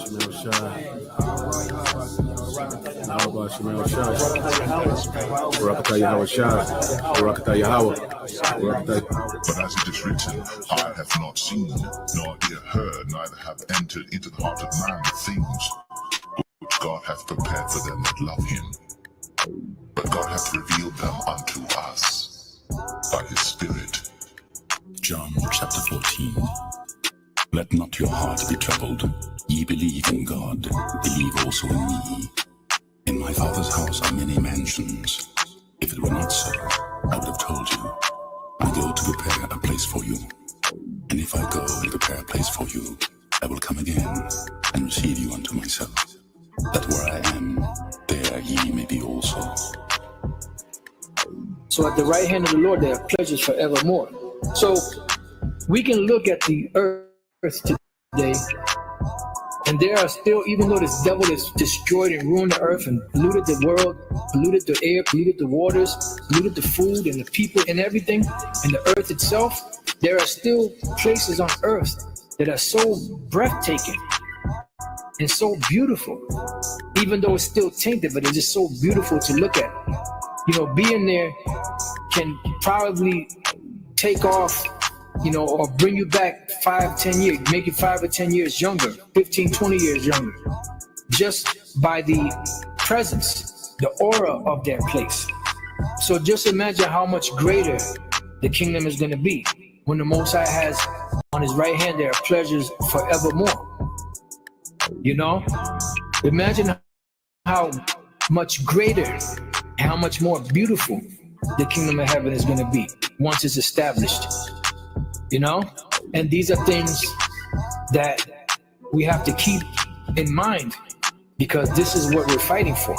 Shemel Shai. Yahweh Shemel Shai. Barakatah Yahweh Shai. Barakatah Yahweh. But as it is written, eye have not seen, nor ear heard, neither have entered into the heart of man the things which God hath prepared for them that love him. But God hath revealed them unto us by his Spirit. John chapter 14. Let not your heart be troubled. Ye believe in God, believe also in me. In my Father's house are many mansions. If it were not so, I would have told you. I go to prepare a place for you. And if I go and prepare a place for you, I will come again and receive you unto myself, that where I am, there ye may be also. So at the right hand of the Lord, there are pleasures forevermore. So we can look at the earth today, and there are still, even though this devil has destroyed and ruined the earth and polluted the world, polluted the air, polluted the waters, polluted the food and the people and everything, and the earth itself, there are still places on earth that are so breathtaking and so beautiful, even though it's still tainted, but it's just so beautiful to look at. You know, being there can probably take off, you know, or bring you back 5-10 years, make you 5 or 10 years younger, 15-20 years younger, just by the presence, the aura of that place. So just imagine how much greater the kingdom is going to be when the Most High has on his right hand there are pleasures forevermore. You know, imagine how much greater, how much more beautiful the kingdom of heaven is going to be once it's established. You know, and these are things that we have to keep in mind, because this is what we're fighting for.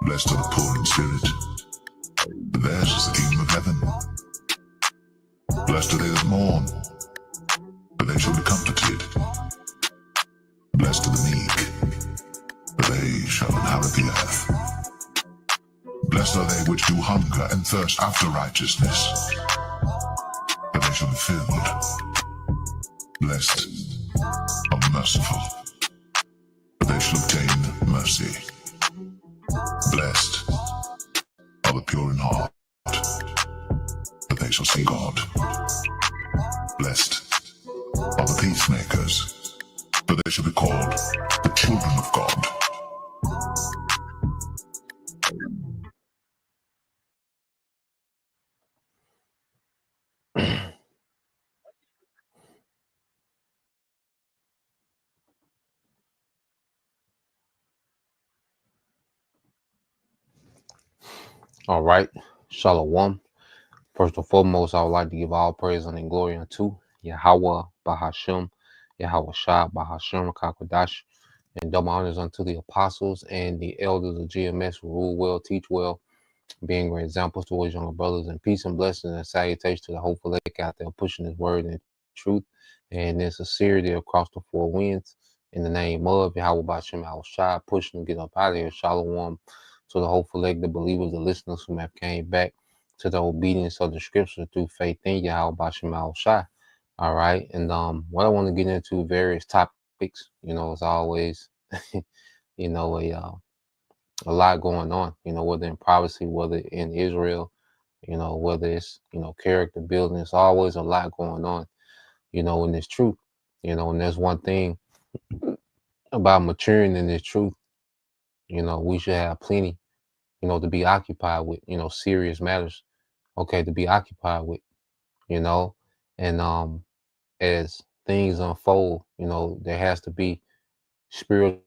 Blessed are the poor in spirit, for theirs is the kingdom of heaven. Blessed are they that mourn, for they shall be comforted. Blessed are the meek, for they shall inherit the earth. Blessed are they which do hunger and thirst after righteousness, for they shall be filled. Blessed are the merciful, for they shall obtain mercy. Blessed are the pure in heart, for they shall see God. Blessed are the peacemakers, for they shall be called the children of God. All right, Shalom. First and foremost, I would like to give all praise and glory unto Yahweh Bahashem, Yahweh Shah Bahashem Kakwadash, and double honors unto the apostles and the elders of GMS who rule well, teach well, being great examples towards younger brothers, and peace and blessings and salutation to the hopeful lake out there pushing his word and truth and in sincerity across the four winds. In the name of Yahweh Bahashem Yahweh Shah, pushing to get up out of here. Shalom to the hopeful lake, the believers, the listeners who have came back to the obedience of the scripture through faith in Yahweh Bashem Al Shai. All right. And what I want to get into various topics, you know, as always, you know, a lot going on, you know, whether in privacy, whether in Israel, you know, whether it's, you know, character building, it's always a lot going on, you know, in this truth, you know, and there's one thing about maturing in this truth, you know, we should have plenty, you know, to be occupied with, you know, serious matters, okay, to be occupied with, you know, and as things unfold, you know, there has to be spiritual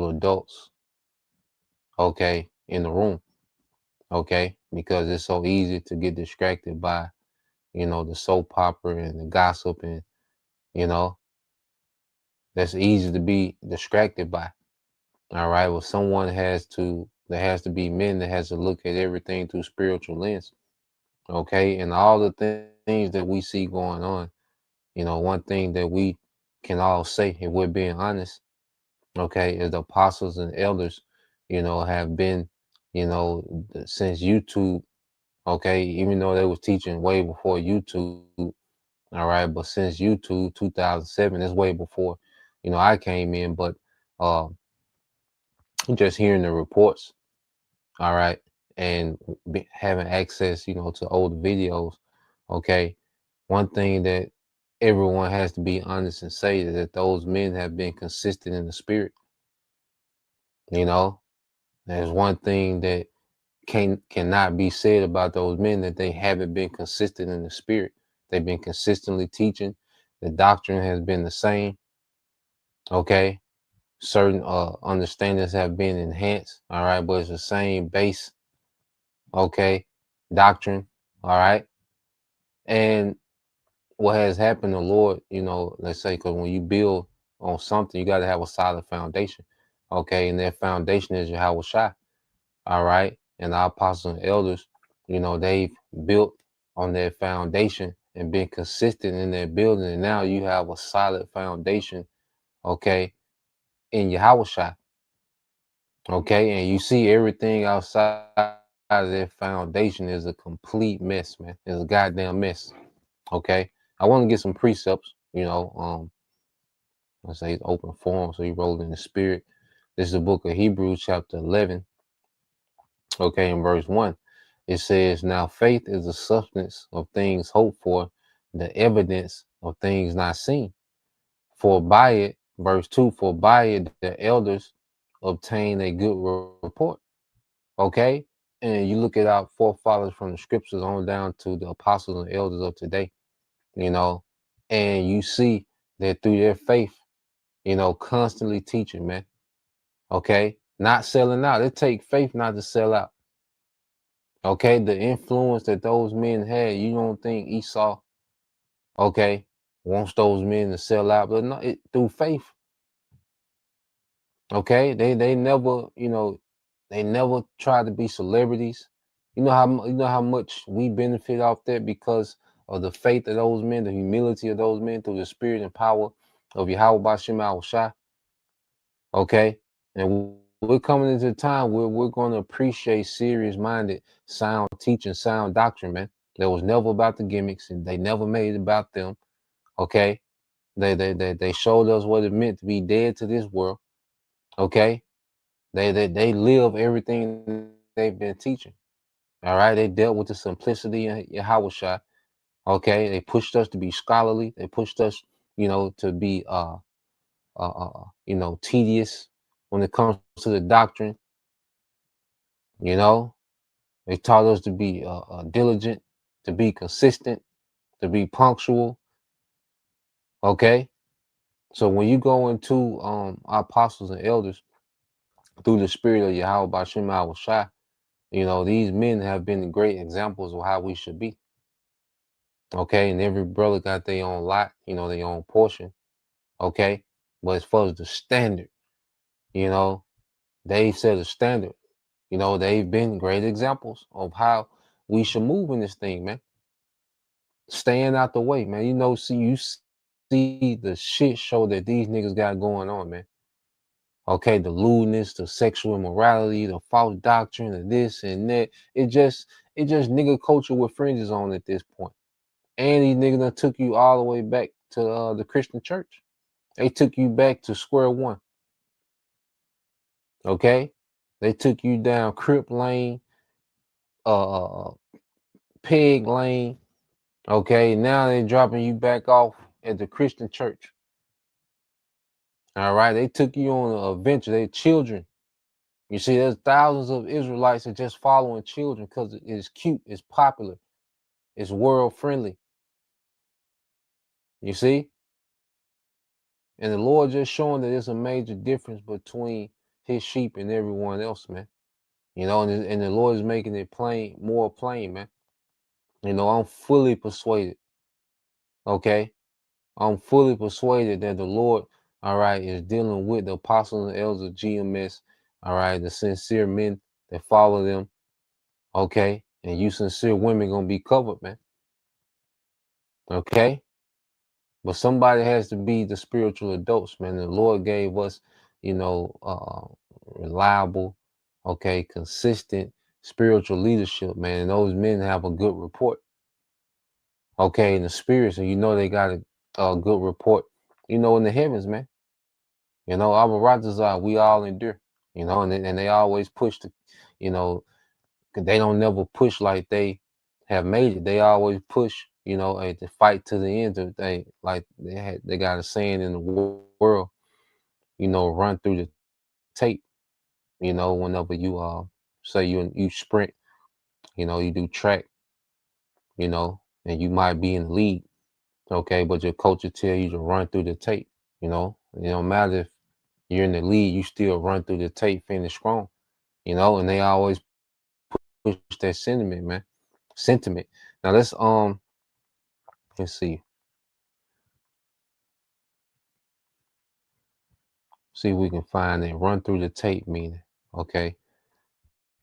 adults, okay, in the room, okay, because it's so easy to get distracted by, you know, the soap opera and the gossip, and, you know, that's easy to be distracted by. All right, well, there has to be men that has to look at everything through spiritual lens, okay, and all the things that we see going on. You know, one thing that we can all say, if we're being honest, okay, is the apostles and elders, you know, have been, you know, since YouTube, okay, even though they was teaching way before YouTube, all right, but since YouTube 2007, that's way before, you know, I came in, but uh, just hearing the reports, all right, and having access, you know, to old videos, okay. One thing that everyone has to be honest and say is that those men have been consistent in the spirit. You know, there's one thing that cannot be said about those men, that they haven't been consistent in the spirit. They've been consistently teaching. The doctrine has been the same. Okay. Certain understandings have been enhanced, all right, but it's the same base, okay, doctrine, all right. And what has happened, the Lord, you know, let's say, because when you build on something, you got to have a solid foundation, okay, and that foundation is Yahweh Shai, all right, and our apostles and elders, you know, they've built on their foundation and been consistent in their building, and now you have a solid foundation, okay, in Yahweh Shai. Okay, and you see everything outside of that foundation is a complete mess, man. It's a goddamn mess. Okay, I want to get some precepts. You know, let's say it's open forum, so you roll in the spirit. This is the book of Hebrews, chapter 11. Okay, in verse 1, it says, "Now faith is the substance of things hoped for, the evidence of things not seen. For by it," verse 2, "for by it the elders obtain a good report." Okay, and you look at our forefathers from the scriptures on down to the apostles and elders of today, you know, and you see that through their faith, you know, constantly teaching, man. Okay, not selling out. It takes faith not to sell out. Okay, the influence that those men had, you don't think Esau, okay, wants those men to sell out, but no, through faith. Okay, they never, you know, they never tried to be celebrities. You know how much we benefit off that because of the faith of those men, the humility of those men through the spirit and power of Yahweh Bashim Al Shai. Okay, and we're coming into a time where we're going to appreciate serious-minded, sound teaching, sound doctrine, man. That was never about the gimmicks, and they never made it about them. Okay, they showed us what it meant to be dead to this world. Okay. They live everything they've been teaching. All right. They dealt with the simplicity in Yahweh Shai. Okay. They pushed us to be scholarly. They pushed us, you know, to be you know, tedious when it comes to the doctrine. You know, they taught us to be diligent, to be consistent, to be punctual. Okay. So when you go into our apostles and elders through the spirit of Yahweh Bashim Al Shai, you know, these men have been great examples of how we should be. Okay. And every brother got their own lot, you know, their own portion. Okay. But as far as the standard, you know, they set a standard. You know, they've been great examples of how we should move in this thing, man. Staying out the way, man. You know, you see the shit show that these niggas got going on, man. Okay, the lewdness, the sexual immorality, the false doctrine, and this and that. It just nigga culture with fringes on at this point. And these niggas done took you all the way back to the Christian church. They took you back to square one. Okay, they took you down Crip Lane, Peg Lane. Okay, now they're dropping you back off at the Christian church. All right, they took you on an adventure. They're children. You see, there's thousands of Israelites that just following children because it's cute, it's popular, it's world friendly. You see? And the Lord just showing that there's a major difference between his sheep and everyone else, man. You know, and the Lord is making it plain, more plain, man. You know, I'm fully persuaded. Okay? I'm fully persuaded that the Lord, all right, is dealing with the apostles and elders of GMS, all right, the sincere men that follow them. Okay? And you sincere women gonna be covered, man. Okay? But somebody has to be the spiritual adults, man. The Lord gave us, you know, reliable, okay, consistent spiritual leadership, man. And those men have a good report, okay, in the spirit. So you know they got a good report, you know, in the heavens, man. You know, our brothers are, we all endure. You know, and they always push the, you know, 'cause they don't never push like they have made it. They always push, you know, to fight to the end of the thing. Like they got a saying in the world, you know, run through the tape. You know, whenever you say you sprint, you know, you do track, you know, and you might be in the lead, okay, but your coach will tell you to run through the tape. You know, it don't matter if you're in the lead, you still run through the tape, finish strong. You know, and they always push that sentiment, man. Sentiment. Now let's see. See if we can find it. Run through the tape meaning. Okay.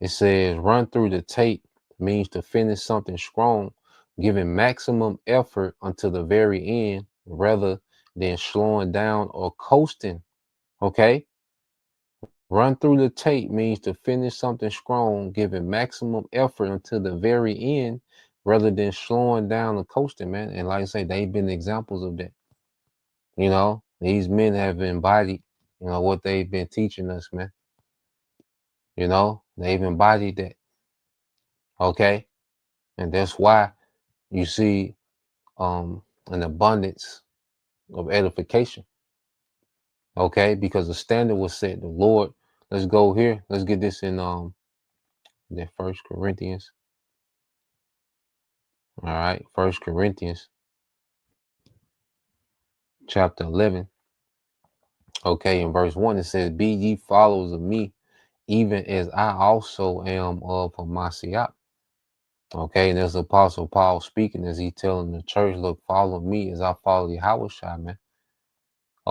It says run through the tape means to finish something strong, giving maximum effort until the very end rather than slowing down or coasting. Okay. Run through the tape means to finish something strong, giving maximum effort until the very end rather than slowing down or coasting, man. And like I say, they've been examples of that. You know, these men have embodied, you know, what they've been teaching us, man. You know, they've embodied that. Okay. And that's why you see an abundance of edification. Okay, because the standard was set. The Lord, let's go here. Let's get this in the First Corinthians. All right, First Corinthians chapter 11. Okay, in verse 1 it says, "Be ye followers of me, even as I also am of Mashiach." Okay, and there's Apostle Paul speaking as he telling the church, look, follow me as I follow Yahushua, man.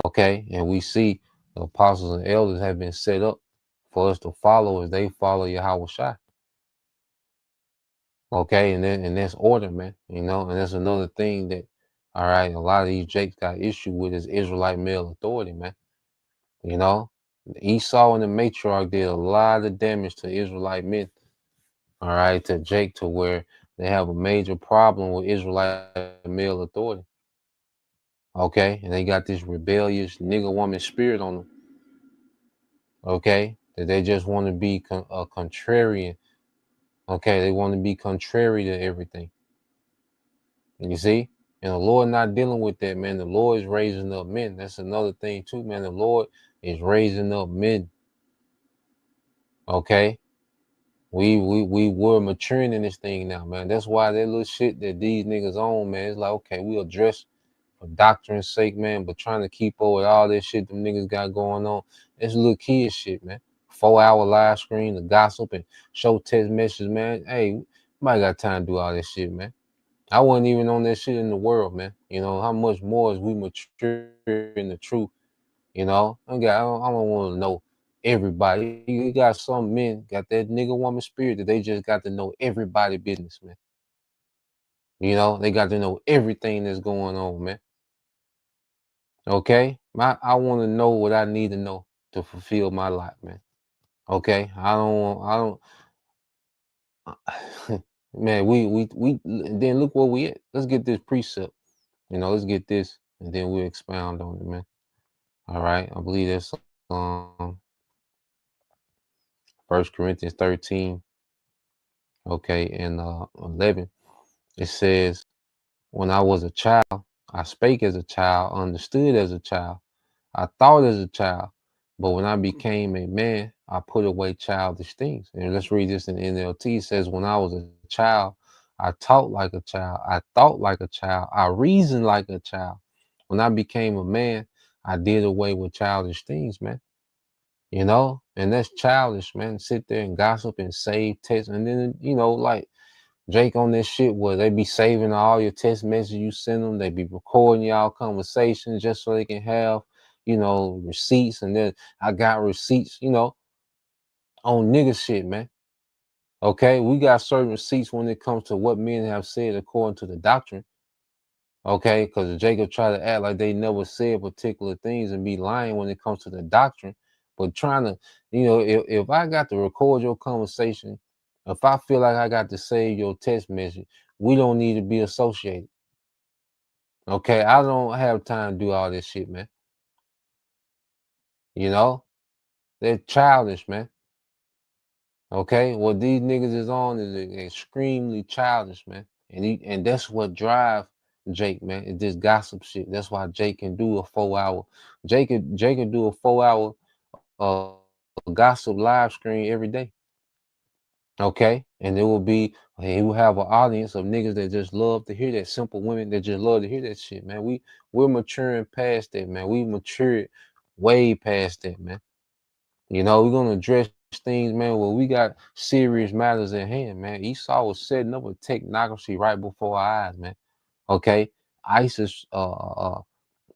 Okay, and we see the apostles and elders have been set up for us to follow as they follow Yahushua. Okay, and then and that's order, man. You know, and that's another thing that, all right, a lot of these Jakes got issue with is Israelite male authority, man. You know, Esau and the matriarch did a lot of damage to Israelite men. All right, to Jake, to where they have a major problem with Israelite male authority. Okay, and they got this rebellious nigga woman spirit on them. Okay, that they just want to be a contrarian. Okay, they want to be contrary to everything. And you see, and the Lord not dealing with that, man. The Lord is raising up men. That's another thing too, man. The Lord is raising up men. Okay, we were maturing in this thing now, man. That's why that little shit that these niggas own, man. It's like, okay, we address for doctrine's sake, man, but trying to keep up with all this shit them niggas got going on. It's little kid shit, man. 4-hour live screen, the gossip and show text messages, man. Hey, nobody got time to do all this shit, man. I wasn't even on that shit in the world, man. You know, how much more as we mature in the truth, you know? I don't want to know everybody. You got some men got that nigga woman spirit that they just got to know everybody business, man. You know, they got to know everything that's going on, man. Okay, I want to know what I need to know to fulfill my life, man. Okay, I don't, man. We. Then look where we at. Let's get this precept. You know, let's get this, and then we'll expound on it, man. All right, I believe that's 1 Corinthians 13. Okay, and 11. It says, "When I was a child, I spake as a child, understood as a child. I thought as a child, but when I became a man, I put away childish things." And let's read this in NLT. It says, "When I was a child, I talked like a child. I thought like a child. I reasoned like a child. When I became a man, I did away with childish things," man. You know, and that's childish, man. Sit there and gossip and save text. And then, you know, like Jake on this shit where they be saving all your text messages you send them. They be recording y'all conversations just so they can have, you know, receipts. And then I got receipts, you know, on nigga shit, man. Okay, we got certain receipts when it comes to what men have said according to the doctrine. Okay, because Jacob try to act like they never said particular things and be lying when it comes to the doctrine. But trying to, you know, if I got to record your conversation, if I feel like I got to save your text message, we don't need to be associated. Okay, I don't have time to do all this shit, man. You know, they're childish, man. Okay, what these niggas is on is extremely childish, man. And that's what drive Jake, man. It's this gossip shit. That's why Jake can do a 4 hour. Jake can do a 4 hour gossip live stream every day. Okay, and it will be he will have an audience of niggas that just love to hear that. Simple women that just love to hear that shit, man. We're maturing past that, man. We matured way past that, man. You know, we're gonna address things, man. Well, we got serious matters at hand, man. Esau was setting up a technocracy right before our eyes, man. Okay, ISIS out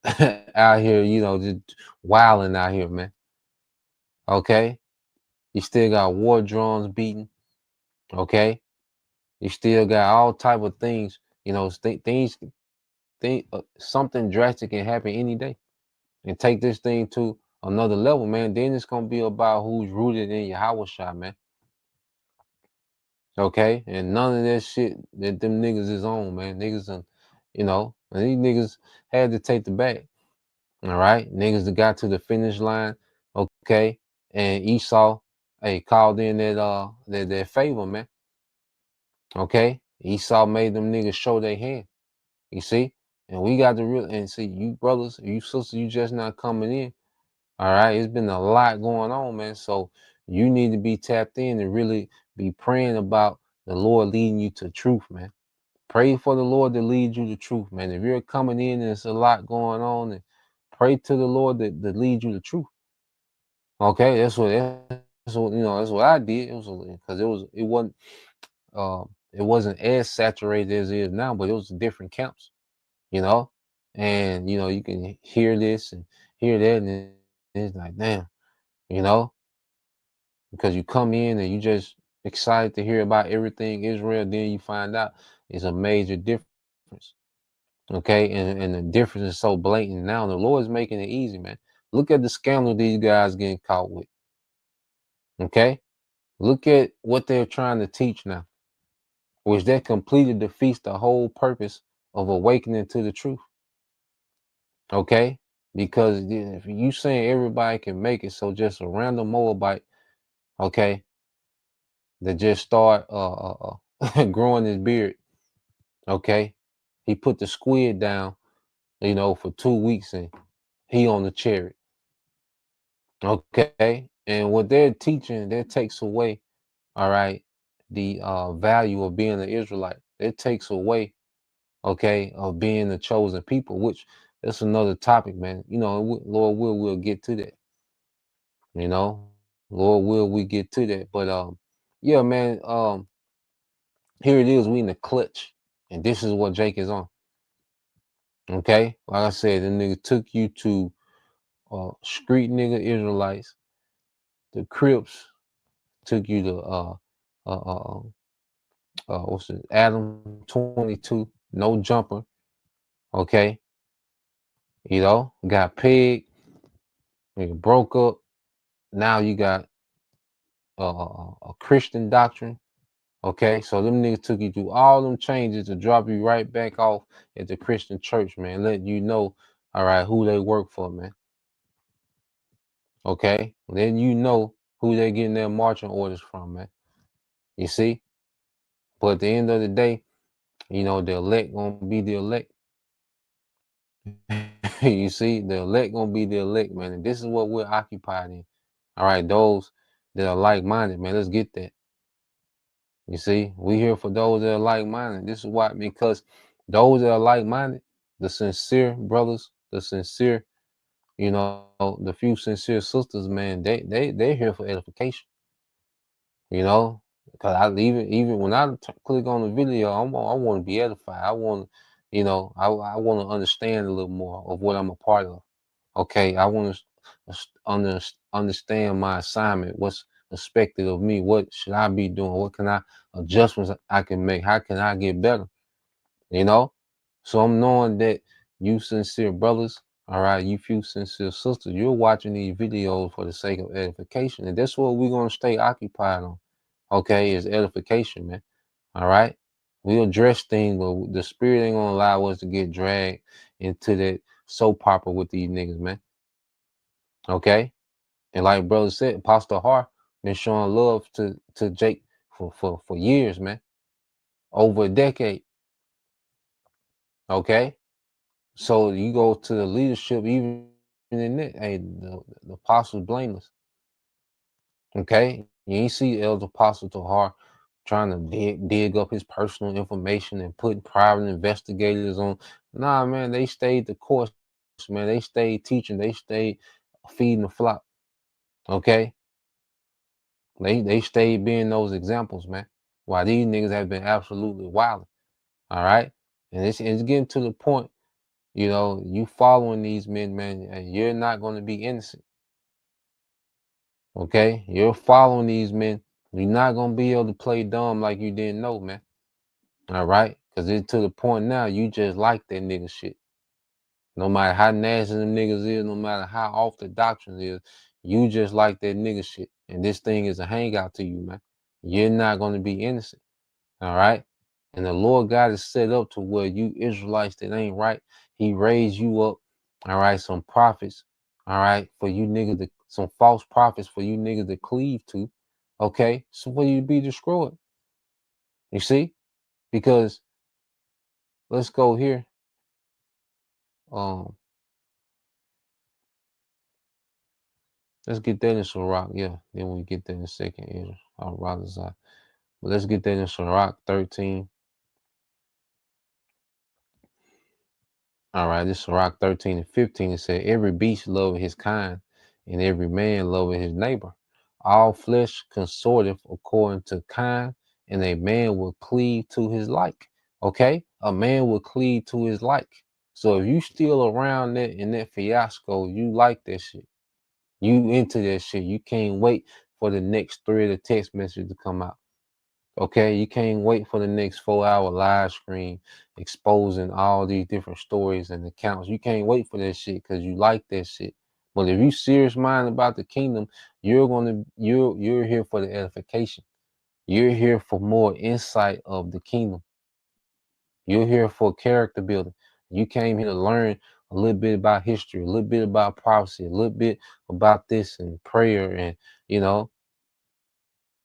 here, you know, just wilding out here, man. Okay, you still got war drones beating. Okay, you still got all type of things. You know, something drastic can happen any day, and take this thing to another level, man. Then it's gonna be about who's rooted in Yahweh Shah, man. Okay, and none of that shit that them niggas is on, man. Niggas, you know, and these niggas had to take the bag. All right, niggas that got to the finish line. Okay, and Esau, hey, called in that favor, man. Okay, Esau made them niggas show their hand. You see, and we got the real and see you brothers, you sisters, you just not coming in. All right, it's been a lot going on, man. So you need to be tapped in and really be praying about the Lord leading you to truth, man. Pray for the Lord to lead you to truth, man. If you're coming in and there's a lot going on, and pray to the Lord that lead you to truth. Okay, that's what you know. That's what I did. It was because it wasn't as saturated as it is now, but it was different camps, you know. And you know, you can hear this and hear that, and it's like, damn, you know, because you come in and you just excited to hear about everything Israel, then you find out it's a major difference. Okay, and the difference is so blatant now. The Lord's making it easy, man. Look at the scandal these guys getting caught with. Okay, look at what they're trying to teach now, which that completely defeats the whole purpose of awakening to the truth. Okay, because if you saying everybody can make it, so just a random Moabite, okay, that just start growing his beard, okay, he put the squid down, you know, for 2 weeks and he on the chariot. Okay, and what they're teaching, that takes away, all right, the value of being an Israelite. It takes away, okay, of being the chosen people, which that's another topic, man. You know, Lord we'll get to that. You know, Lord will we get to that. But yeah, man, here it is. We in the clutch, and this is what Jake is on. Okay, like I said, the nigga took you to street nigga Israelites. The Crips took you to what's it? Adam 22, no jumper. Okay, you know, got pegged, you broke up. Now you got a Christian doctrine. Okay, so them niggas took you through all them changes to drop you right back off at the Christian church, man. Let you know, all right, who they work for, man. Okay, then you know who they getting their marching orders from, man. You see, but at the end of the day, you know the elect gonna be the elect. You see, the elect gonna be the elect, man, and this is what we're occupied in. All right, those that are like-minded, man. Let's get that. You see, we here for those that are like-minded. This is why, because those that are like-minded, the sincere brothers, the sincere, you know, the few sincere sisters, man, they're here for edification. You know, because I even when I click on the video, I want to be edified. I want, you know, I want to understand a little more of what I'm a part of. Okay, I want to understand my assignment. What's expected of me? What should I be doing? What can I adjustments I can make? How can I get better? You know, so I'm knowing that you sincere brothers, all right, you few sincere sisters, you're watching these videos for the sake of edification, and that's what we're gonna stay occupied on. Okay, is edification, man. All right, we'll address things, but the spirit ain't gonna allow us to get dragged into that soap opera with these niggas, man. Okay, And like brother said, Apostle Har been showing love to Jake for years, man. Over a decade. Okay. So you go to the leadership, even in it, hey, the apostles blameless. Okay. You ain't see Elder Apostle Tahar trying to dig up his personal information and putting private investigators on. Nah, man, they stayed the course, man. They stayed teaching, they stayed feeding the flock. Okay. They stayed being those examples, man. While these niggas have been absolutely wild. All right. And it's getting to the point, you know, you following these men, man, and you're not going to be innocent. Okay? You're following these men. You're not going to be able to play dumb like you didn't know, man. All right? Because it's to the point now, you just like that nigga shit. No matter how nasty them niggas is, no matter how off the doctrine is, you just like that nigga shit. And this thing is a hangout to you, man. You're not going to be innocent. All right? And the Lord God is set up to where you Israelites that ain't right, he raised you up, all right, some prophets, all right, for you niggas, some false prophets for you niggas to cleave to, okay, so for you to be destroyed. You see? Because let's go here. Let's get that in Sirach, yeah. Then we get that in a second, I'd rather say. But let's get that in Sirach 13. All right, this is Sirach 13 and 15. It said, every beast loveth his kind, and every man loveth his neighbor. All flesh consorteth according to kind, and a man will cleave to his like. Okay? A man will cleave to his like. So if you still around that in that fiasco, you like that shit. You into that shit. You can't wait for the next thread of text message to come out. Okay, you can't wait for the next 4-hour live stream exposing all these different stories and accounts. You can't wait for that shit because you like that shit. But if you serious minded about the kingdom, you're here for the edification. You're here for more insight of the kingdom. You're here for character building. You came here to learn a little bit about history, a little bit about prophecy, a little bit about this and prayer, and you know,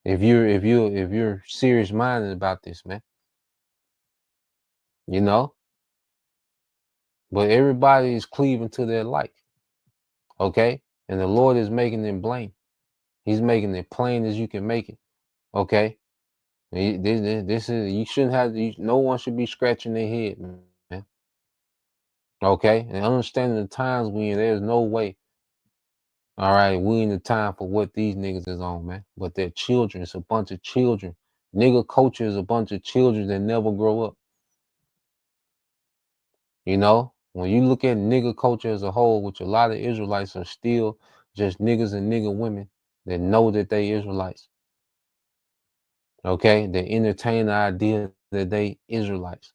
if you're serious minded about this, man. You know, but everybody is cleaving to their like, okay, and the Lord is making them blame. He's making it plain as you can make it, okay. This is, you shouldn't have, no one should be scratching their head, man. Okay, and understanding the times we in, there's no way, all right, we in the time for what these niggas is on, man. But they're children. It's a bunch of children. Nigga culture is a bunch of children that never grow up. You know, when you look at nigga culture as a whole, which a lot of Israelites are still just niggas and nigga women that know that they Israelites. Okay, they entertain the idea that they Israelites.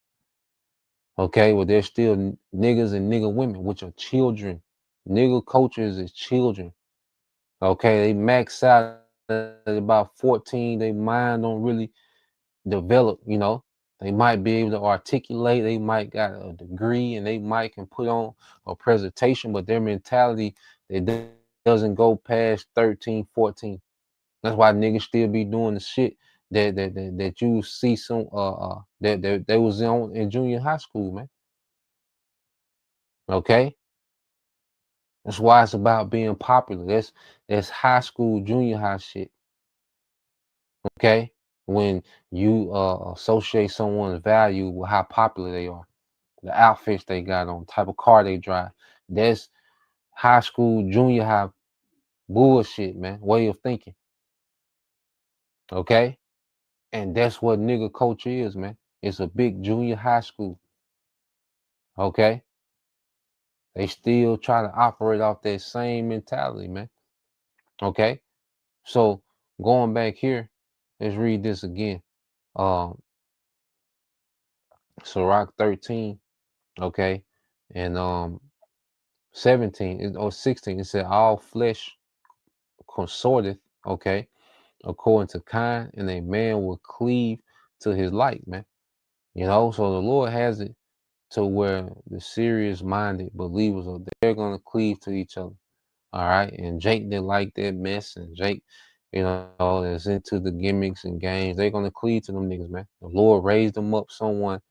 Okay, well, they're still niggas and nigga women, which are children. Nigga culture is children. Okay, they max out at about 14. Their mind don't really develop, you know. They might be able to articulate, they might got a degree, and they might can put on a presentation, but their mentality, it doesn't go past 13, 14. That's why niggas still be doing the shit that you see some that they was on in junior high school, man. Okay? That's why it's about being popular. That's high school, junior high shit. Okay? When you associate someone's value with how popular they are, the outfits they got on, type of car they drive. That's high school, junior high bullshit, man. Way of thinking. Okay? And that's what nigga culture is, man. It's a big junior high school. Okay? They still try to operate off that same mentality, man. Okay? So going back here, let's read this again. Sirach 13, okay, and 17 or 16, it said all flesh consorteth, okay, according to kind, and a man will cleave to his like, man. You know, so the Lord has it to where the serious minded believers are, they're gonna cleave to each other. All right. And Jake didn't like that mess. And Jake, is into the gimmicks and games. They're going to cleave to them niggas, man. The Lord raised them up someone,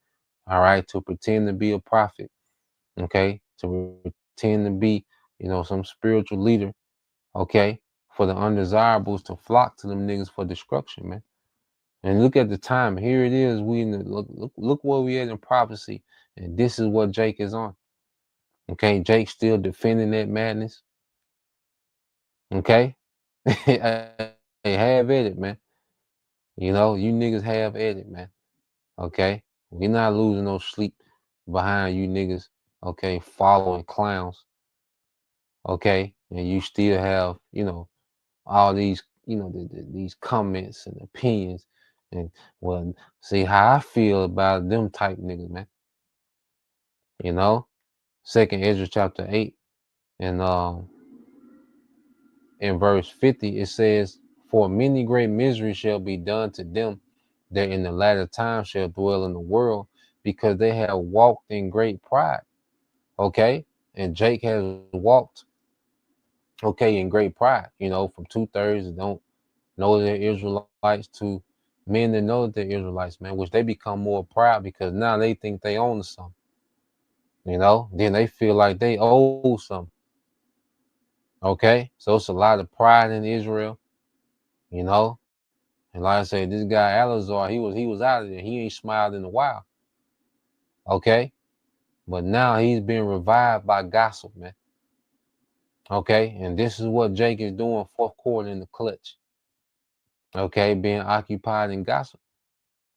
all right, to pretend to be a prophet, okay, to pretend to be, some spiritual leader, okay, for the undesirables to flock to them niggas for destruction, man. And look at the time. Here it is. We in the look where we at in prophecy, and this is what Jake is on. Okay, Jake still defending that madness. Okay, hey, have at it, man. You niggas have at it, man. Okay, we're not losing no sleep behind you niggas. Okay, following clowns. Okay, and you still have, all these, these comments and opinions, and well, see how I feel about them type niggas, man. Second Ezra chapter 8 and in verse 50 it says, "For many great miseries shall be done to them that in the latter time shall dwell in the world, because they have walked in great pride." Okay, and Jake has walked, okay, in great pride. From 2/3 that don't know they're Israelites to men that know that they're Israelites, man, which they become more proud because now they think they own something. Then they feel like they owe something. Okay, so it's a lot of pride in Israel, and like I said, this guy Alazar, he was out of there. He ain't smiled in a while. Okay, but now he's being revived by gossip, man. Okay, and this is what Jake is doing, fourth quarter in the clutch. Okay, being occupied in gossip.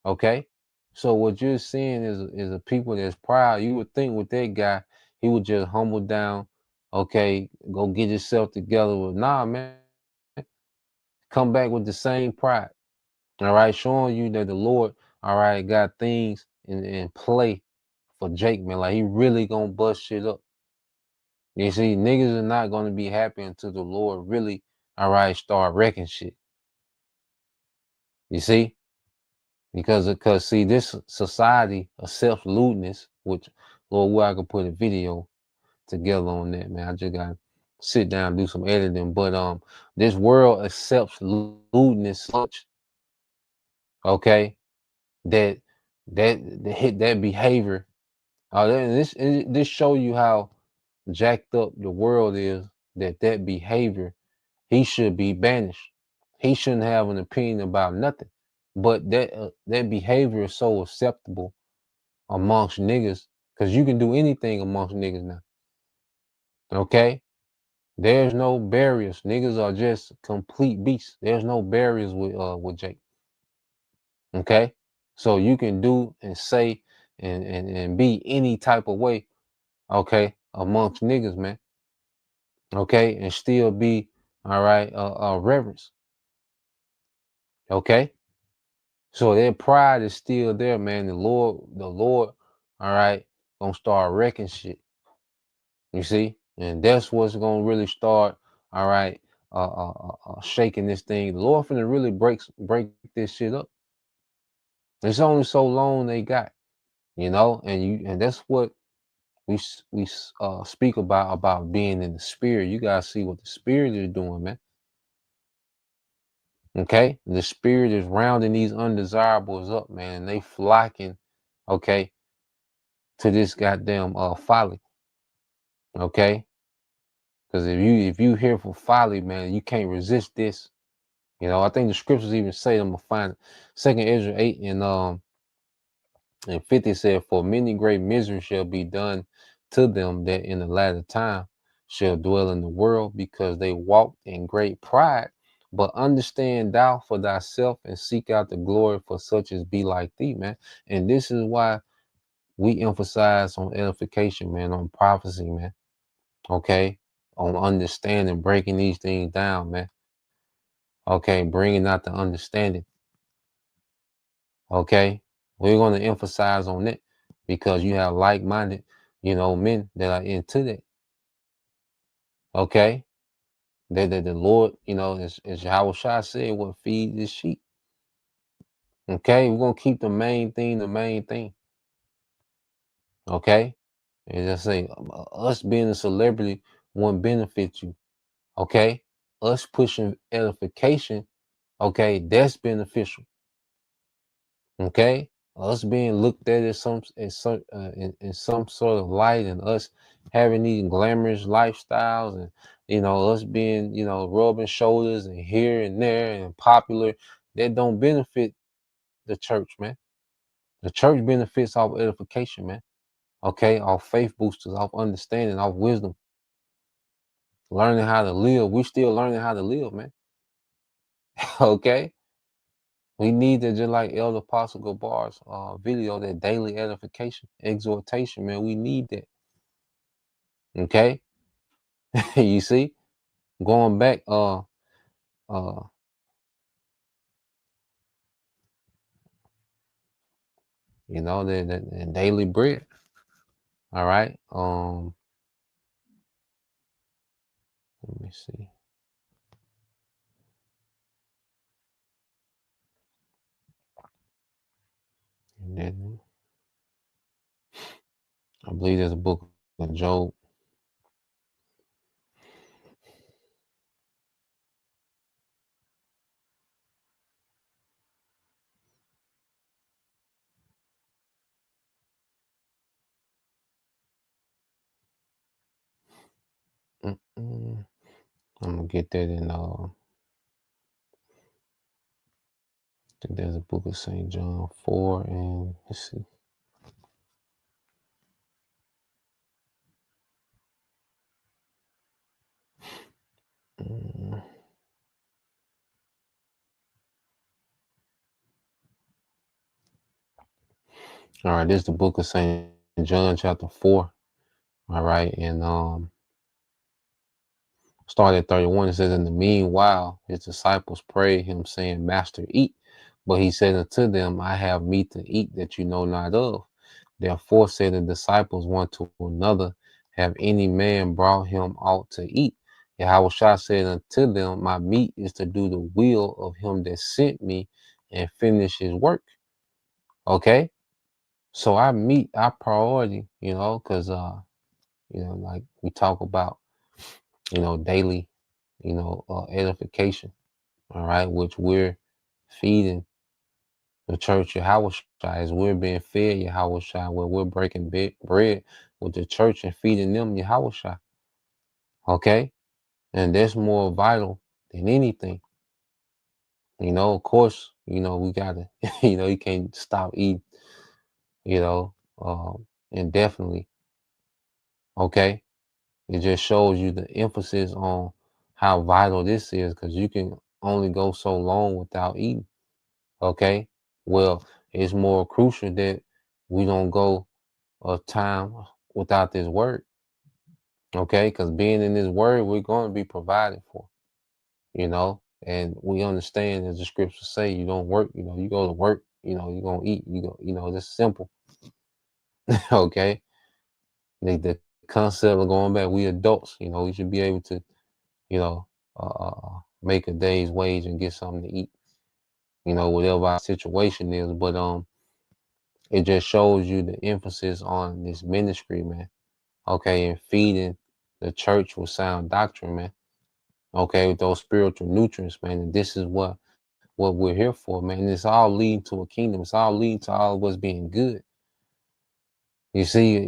Okay, so what you're seeing is a people that's proud. You would think with that guy, he would just humble down. Okay, go get yourself together. With nah, man, come back with the same pride. All right, showing you that the Lord, all right, got things in play for Jake, man. Like he really gonna bust shit up. You see, niggas are not gonna be happy until the Lord really, all right, start wrecking shit. You see? Because see, this society accepts lewdness, which, Lord, where I could put a video together on that, man. I just gotta sit down and do some editing. But this world accepts lewdness such, okay, that hit that behavior. This show you how jacked up the world is, that behavior, he should be banished. He shouldn't have an opinion about nothing. But that behavior is so acceptable amongst niggas, because you can do anything amongst niggas now. Okay? There's no barriers. Niggas are just complete beasts. There's no barriers with Jake. Okay? So you can do and say and be any type of way, okay, amongst niggas, man. Okay, and still be, all right, reverence. Okay, so that pride is still there, man. The Lord, all right, gonna start wrecking shit. You see, and that's what's gonna really start, all right, shaking this thing. The Lord finna really break this shit up. It's only so long they got, and that's what we speak about being in the spirit. You guys see what the spirit is doing, man. Okay, the spirit is rounding these undesirables up, man, and they flocking, okay, to this goddamn folly. Okay, because if you here for folly, man, you can't resist this. I think the scriptures even say, I'm gonna find it. Second Ezra 8 and 50 said, "For many great miseries shall be done to them that in the latter time shall dwell in the world, because they walked in great pride. But understand thou for thyself, and seek out the glory for such as be like thee," man. And this is why we emphasize on edification, man, on prophecy, man. Okay, on understanding, breaking these things down, man. Okay, bringing out the understanding. Okay, we're going to emphasize on it because you have like-minded, men that are into that. Okay, that the Lord, as Yahweh Shai said, what feeds his sheep. Okay, we're gonna keep the main thing. Okay, and just say us being a celebrity won't benefit you. Okay, us pushing edification, okay, that's beneficial. Okay, us being looked at as in some sort of light, and us having these glamorous lifestyles, and us being rubbing shoulders and here and there and popular, that don't benefit the church, man. The church benefits off edification, man. Okay, off faith boosters, off understanding, off wisdom, learning how to live. We still learning how to live, man. Okay. We need that, just like Elder Apostle Gabar's video, that daily edification, exhortation, man. We need that. Okay. You see, going back, the daily bread. All right. Let me see. And then I believe there's a book of Job. I'm gonna get that in. I think there's a book of St. John 4, and let's see. All right, this is the book of St. John, chapter 4. All right, and start at 31. It says, in the meanwhile, his disciples prayed him, saying, Master, eat. But he said unto them, I have meat to eat that you know not of. Therefore said the disciples one to another, have any man brought him aught to eat? Yahushua said unto them, my meat is to do the will of him that sent me and finish his work. Okay? So our meat, our priority, because, like we talk about, daily, edification, all right, which we're feeding the church of Yahushua, as we're being fed Yahushua, where we're breaking bread with the church and feeding them Yahushua. Okay? And that's more vital than anything. Of course, we gotta, you can't stop eating, indefinitely. Okay? It just shows you the emphasis on how vital this is, because you can only go so long without eating. Okay? Well, it's more crucial that we don't go a time without this word. Okay? Because being in this word, we're going to be provided for, and we understand, as the scriptures say, you don't work, you go to work, you're going to eat, it's simple. Okay? The concept of going back, we adults, we should be able to, make a day's wage and get something to eat, whatever our situation is. But it just shows you the emphasis on this ministry, man. Okay, and feeding the church with sound doctrine, man. Okay, with those spiritual nutrients, man. And this is what we're here for, man. And it's all leading to a kingdom. It's all leading to all of us being good. You see,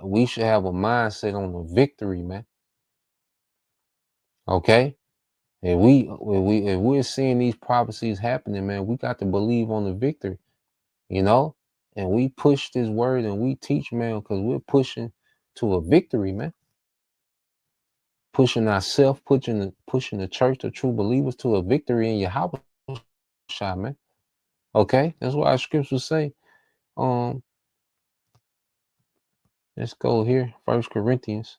we should have a mindset on the victory, man. Okay. If we're seeing these prophecies happening, man, we got to believe on the victory, and we push this word and we teach, man, because we're pushing to a victory, man. Pushing ourselves, pushing the church, the true believers, to a victory in Yahweh, man. Okay, that's why our scriptures say. Let's go here, 1 Corinthians.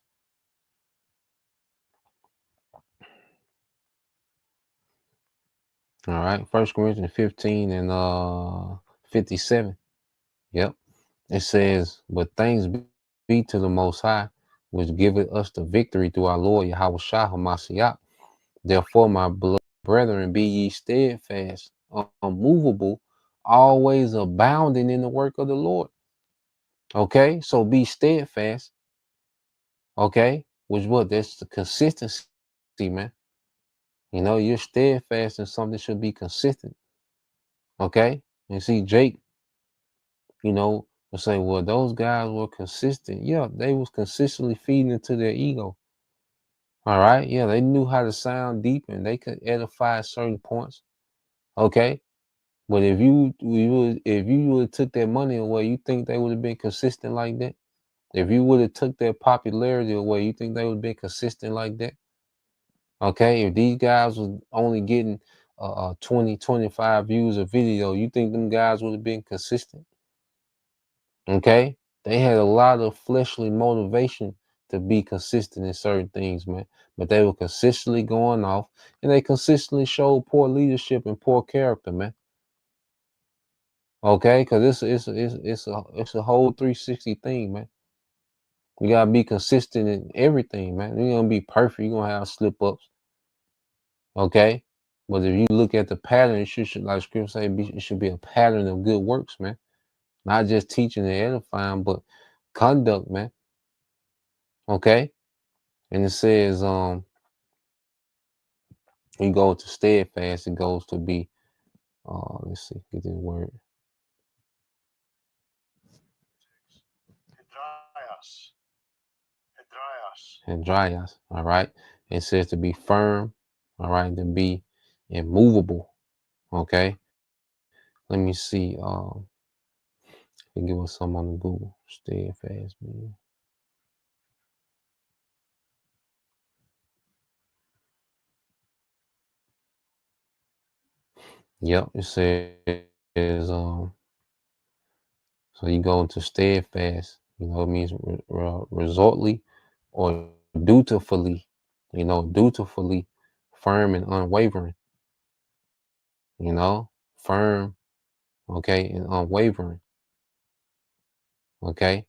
All right, 1 Corinthians 15 and 57. Yep. It says, but thanks be to the Most High, which giveth us the victory through our Lord Yahushua HaMashiach. Therefore, my beloved brethren, be ye steadfast, unmovable, always abounding in the work of the Lord. Okay, so be steadfast. Okay, which what? That's the consistency. man. You know, you're steadfast in something should be consistent. Okay? And see, Jake, you know, will say, well, those guys were consistent. Yeah, they was consistently feeding into their ego. All right. Yeah, they knew how to sound deep and they could edify at certain points. Okay. But if you would have took their money away, you think they would have been consistent like that? If you would have took their popularity away, you think they would have been consistent like that? Okay, if these guys was only getting 20, 25 views a video, you think them guys would have been consistent? Okay, they had a lot of fleshly motivation to be consistent in certain things, man. But they were consistently going off, and they consistently showed poor leadership and poor character, man. Okay, because it's a whole 360 thing, man. You gotta be consistent in everything, man. You're gonna be perfect. You're gonna have slip ups. Okay, but if you look at the pattern, it should like Scripture say, it should be a pattern of good works, man. Not just teaching and edifying, but conduct, man. Okay, and it says, we go to steadfast. It goes to be, let's see, get this word. Andreas. All right. It says to be firm. All right, to be immovable. Okay. Let me see. Give us some on the Google. Steadfast, man. Yep, it says so you go into steadfast, you know, it means resolutely or dutifully, you know, dutifully firm and unwavering, you know, firm, okay, and unwavering. Okay.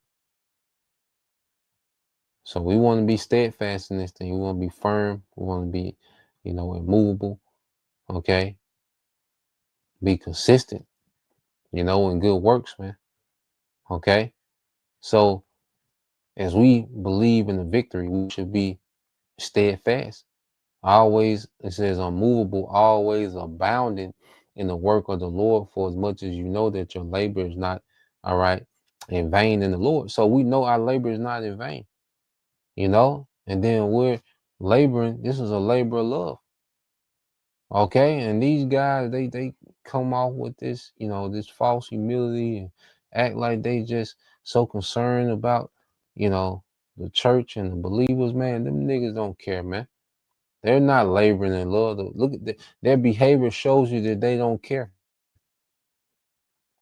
So we want to be steadfast in this thing. We want to be firm. We want to be, you know, immovable. Okay. Be consistent, you know, in good works, man. Okay. So as we believe in the victory, we should be steadfast. Always, it says unmovable, always abounding in the work of the Lord, for as much as you know that your labor is not, all right, in vain in the Lord. So we know our labor is not in vain, you know, and then we're laboring. This is a labor of love. Okay. And these guys, they come off with this, you know, this false humility and act like they just so concerned about, you know, the church and the believers, man. Them niggas don't care, man. They're not laboring in love. Look at their behavior shows you that they don't care.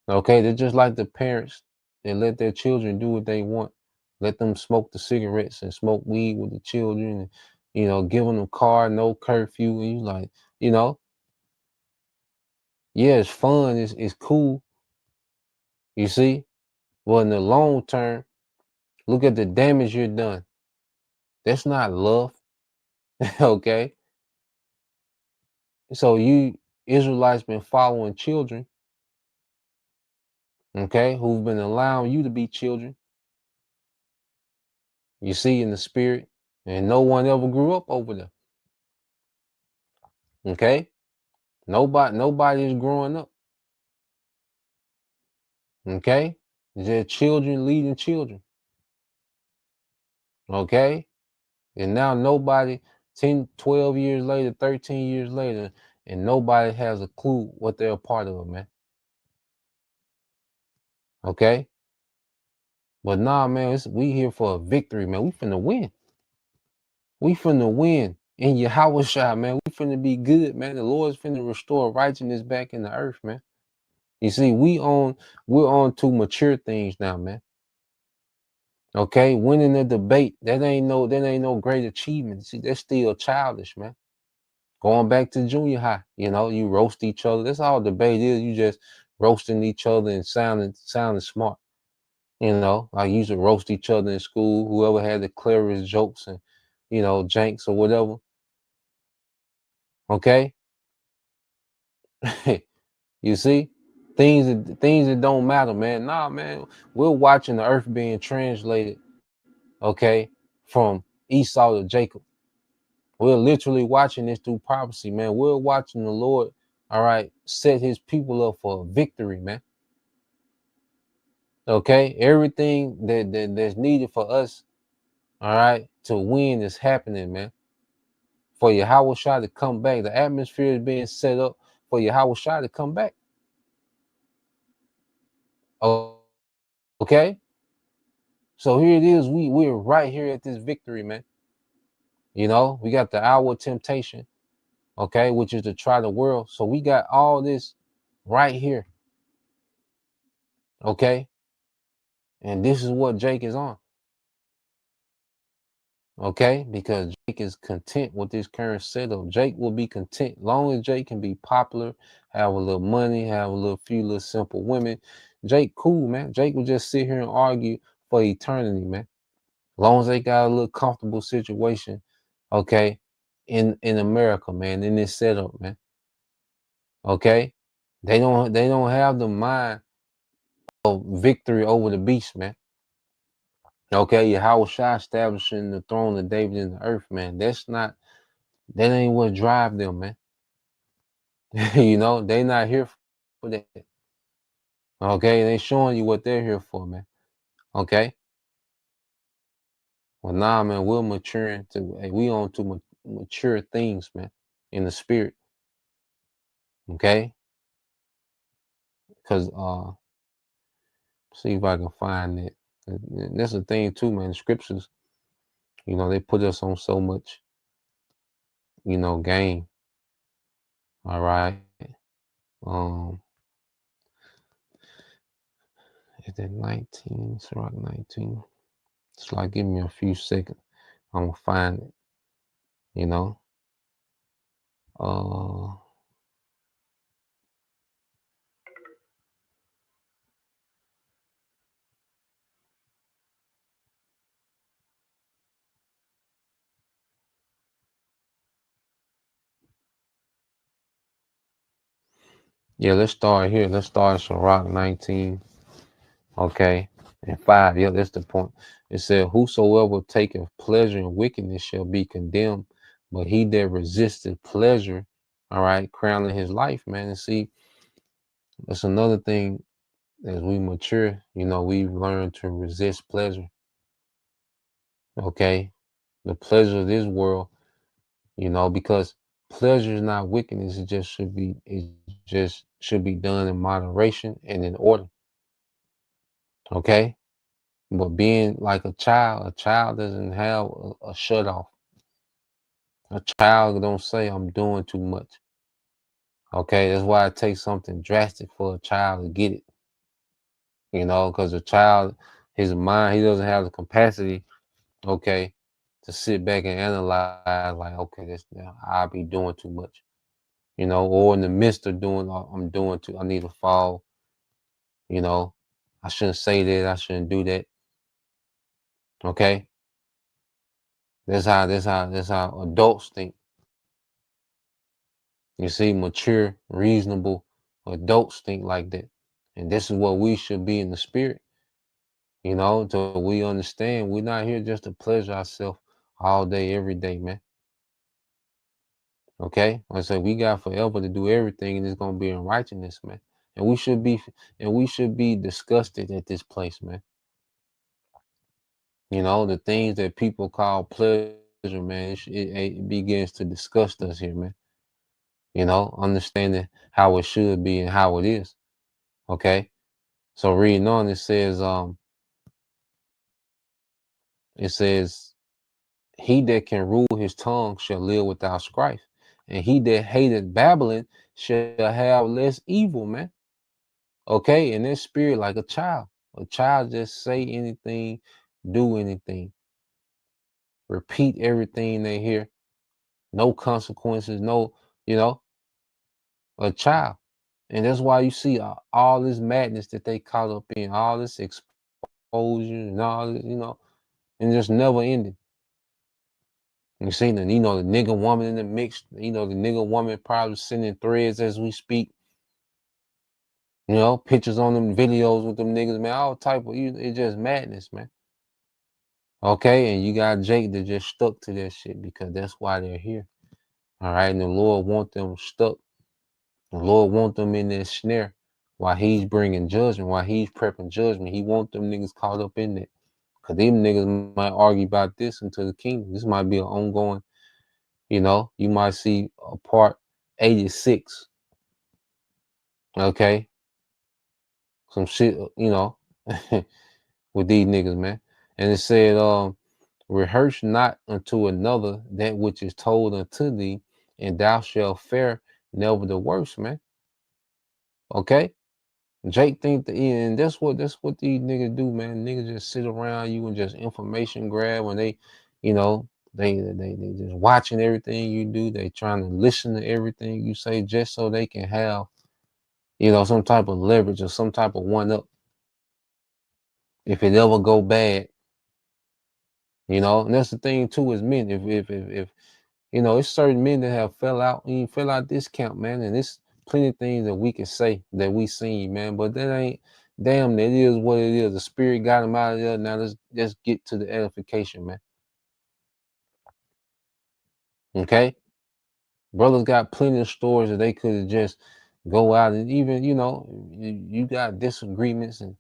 Okay, they're just like the parents. They let their children do what they want. Let them smoke the cigarettes and smoke weed with the children, and, you know, give them a car, no curfew. And you like, you know, yeah, it's fun, it's cool. You see, well, in the long term, look at the damage you're done. That's not love. Okay, so you Israelites been following children, okay, who've been allowing you to be children. You see, in the spirit, and no one ever grew up over them. Okay, nobody is growing up. Okay, they're children leading children. Okay, and now nobody 10, 12 years later, 13 years later, and nobody has a clue what they're a part of, man. Okay, but nah, man, we here for a victory, man. We finna win. We finna win in Yahweh Shai, man. We finna be good, man. The Lord's finna restore righteousness back in the earth, man. You see, we're on to mature things now, man. Okay, winning the debate, that ain't no great achievement. See, that's still childish, man. Going back to junior high, you know, you roast each other. That's all debate is. You just roasting each other and sounding smart. You know, like you used to roast each other in school. Whoever had the clearest jokes and, you know, janks or whatever. Okay, you see, things that don't matter, man. Nah, man, we're watching the earth being translated. Okay, from Esau to Jacob. We're literally watching this through prophecy, man. We're watching the Lord, all right, set his people up for victory, man. Okay, everything that's needed for us, all right, to win is happening, man. For Yahweh Shai to come back, the atmosphere is being set up for Yahweh Shai to come back. Oh, okay, so here it is. We're right here at this victory, man. You know, we got the hour of temptation, okay, which is to try the world. So we got all this right here, okay, and this is what Jake is on. Okay, because Jake is content with this current setup. Jake will be content long as Jake can be popular, have a little money, have a little few little simple women. Jake cool, man. Jake will just sit here and argue for eternity, man. Long as they got a little comfortable situation, okay, in America, man, in this setup, man. Okay, they don't have the mind of victory over the beast, man. Okay, Yahweh Shai establishing the throne of David in the earth, man. That ain't what drive them, man. You know, they not here for that. Okay, they showing you what they're here for, man. Okay. Well, nah, man, we're maturing to we on to mature things, man, in the spirit. Okay, because see if I can find it. That's the thing too, man. The scriptures, you know, they put us on so much, you know, game. All right. Is that 19? It's rock 19. It's like give me a few seconds. I'm gonna find it. You know. Yeah, let's start here. Let's start Sirach 19. Okay. And 5. Yeah, that's the point. It said, whosoever taketh pleasure in wickedness shall be condemned, but he that resisteth pleasure, all right, crowning his life, man. And see, that's another thing as we mature, you know, we've learned to resist pleasure. Okay. The pleasure of this world, you know, because pleasure is not wickedness. It just should be done in moderation and in order. Okay. But being like a child doesn't have a shut off. A child don't say I'm doing too much. Okay, that's why it takes something drastic for a child to get it. You know, because a child, his mind, he doesn't have the capacity, okay, to sit back and analyze like, okay, this I'll be doing too much. You know, or in the midst of doing, I need to fall. You know, I shouldn't say that, I shouldn't do that. Okay. That's how adults think. You see, mature, reasonable adults think like that. And this is what we should be in the spirit. You know, so we understand we're not here just to pleasure ourselves all day, every day, man. Okay? Like I said, we got forever to do everything, and it's gonna be in righteousness, man. And we should be disgusted at this place, man. You know, the things that people call pleasure, man, it begins to disgust us here, man. You know, understanding how it should be and how it is. Okay. So reading on, it says, he that can rule his tongue shall live without strife, and he that hated babbling shall have less evil, man. Okay, in this spirit, like a child. A child just say anything, do anything, repeat everything they hear, no consequences, no, you know, a child. And that's why you see all this madness that they caught up in, all this exposure and all this, you know, and just never ending. You see, the nigga woman in the mix, the nigga woman probably sending threads as we speak. You know, pictures on them videos with them niggas, man, all type of, it's just madness, man. Okay, and you got Jake that just stuck to that shit because that's why they're here. All right, and the Lord want them stuck. The Lord want them in that snare while He's bringing judgment, while He's prepping judgment. He want them niggas caught up in it. Because them niggas might argue about this into the kingdom. This might be an ongoing, you might see a part 86. Okay, some shit, with these niggas, man. And it said, rehearse not unto another that which is told unto thee, and thou shalt fare never the worse, man. Okay? Jake think and that's what these niggas do, man. Niggas just sit around you and just information grab when they, they just watching everything you do. They trying to listen to everything you say just so they can have, some type of leverage or some type of one up. If it ever go bad, and that's the thing too is men. If it's certain men that have fell out this camp, man, and it's plenty of things that we can say that we seen, man, but that ain't damn. It is what it is. The spirit got him out of there. Now let's get to the edification, man. Okay, brothers got plenty of stories that they could have just go out and even you got disagreements and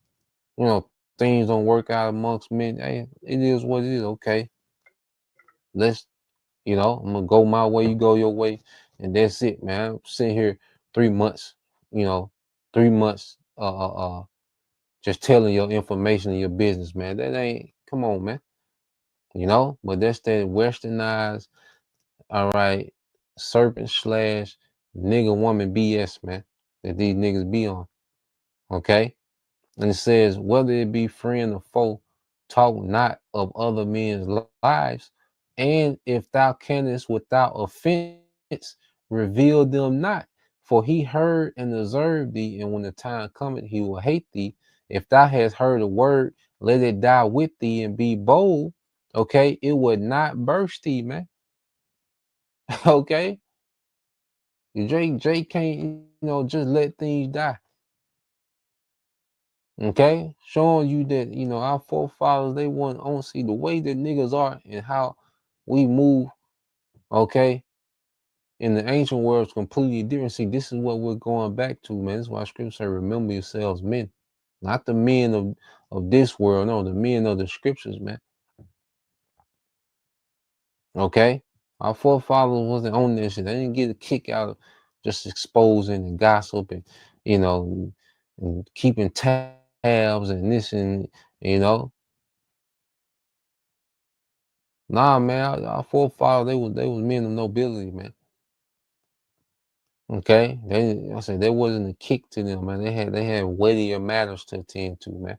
things don't work out amongst men. Hey, it is what it is. Okay, let's I'm gonna go my way, you go your way, and that's it, man. I'm sitting here 3 months, 3 months, just telling your information and your business, man. That ain't, come on, man. But that's that westernized, all right, serpent slash nigga woman BS, man, that these niggas be on. Okay. And it says, whether it be friend or foe, talk not of other men's lives. And if thou canst without offense, reveal them not. For he heard and observed thee, and when the time cometh, he will hate thee. If thou hast heard a word, let it die with thee and be bold. Okay, it would not burst thee, man. Okay, Drake can't, just let things die. Okay, showing you that our forefathers, they want to see the way that niggas are and how we move. Okay, in the ancient world is completely different. See, this is what we're going back to, man. This is why scripture say, remember yourselves, men, not the men of this world. No, the men of the scriptures, man. Okay, our forefathers wasn't on this shit. They didn't get a kick out of just exposing and gossip and and keeping tabs and this and Nah, man, our forefathers, they was men of nobility, man. Okay, I said there wasn't a kick to them, man. They had weightier matters to attend to, man.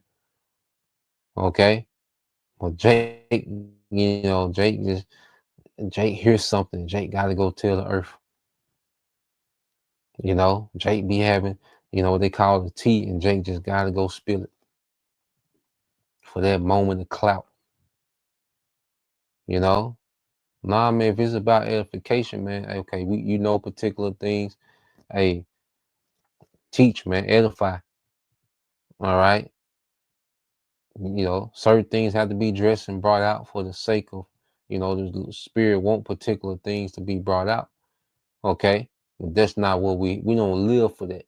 Okay, well, Jake, Jake hears something. Jake got to go tell the earth. Jake be having, what they call the tea, and Jake just got to go spill it for that moment of clout. Nah, man, if it's about edification, man, okay, particular things. Hey, teach, man, edify. All right. Certain things have to be dressed and brought out for the sake of, the spirit want particular things to be brought out. Okay. But that's not what we don't live for that.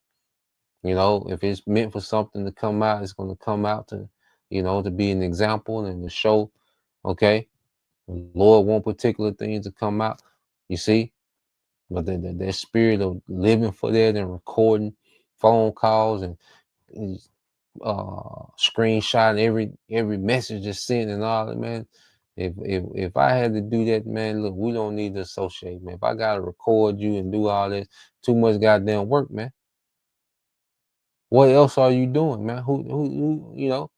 If it's meant for something to come out, it's going to come out to, to be an example and to show. Okay. The Lord want particular things to come out. You see, but that spirit of living for that and recording phone calls and screenshot every message is sent and all that, man. If I had to do that, man, look, we don't need to associate, man. If I gotta record you and do all this, too much goddamn work, man. What else are you doing, man? Who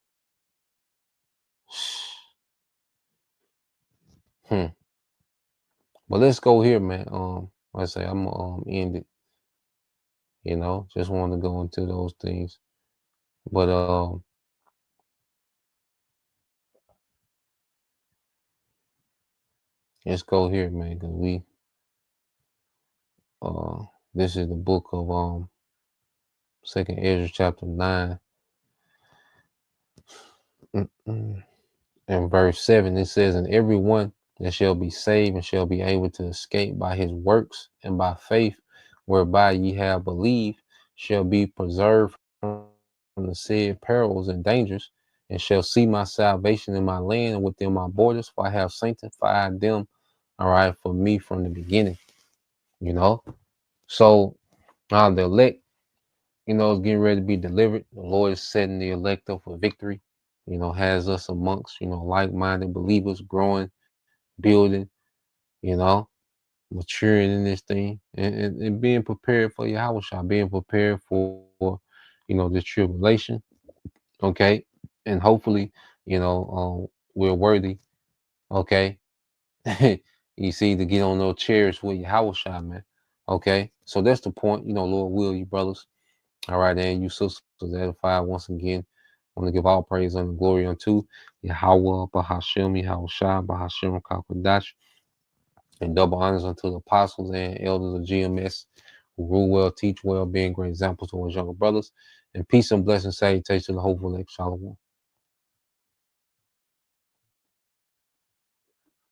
But let's go here, man. I say I'm gonna end it. Just want to go into those things. But let's go here, man, because this is the book of 2nd Ezra chapter 9. in verse 7, it says, and everyone that shall be saved and shall be able to escape by his works and by faith, whereby ye have believed, shall be preserved from the said perils and dangers, and shall see my salvation in my land and within my borders, for I have sanctified them, all right, for me from the beginning, you know. So the elect, you know, is getting ready to be delivered. The Lord is setting the elect up for victory, you know, has us amongst, you know, like-minded believers, growing, building, you know, maturing in this thing, and being prepared for Yahushua, being prepared for, you know, the tribulation, okay, and hopefully, you know, we're worthy, okay. You see, to get on those chairs with Yahushua, man, okay. So that's the point, you know, Lord will, you brothers, all right, and you sisters edified once again. I want to give all praise and glory unto Yahweh, Bahashem, Yahushua, Bahashem, Kakwadash, and double honors unto the apostles and elders of GMS who rule well, teach well, being great examples to our younger brothers. And peace and blessings, salutation to the hopeful elect. Shalom.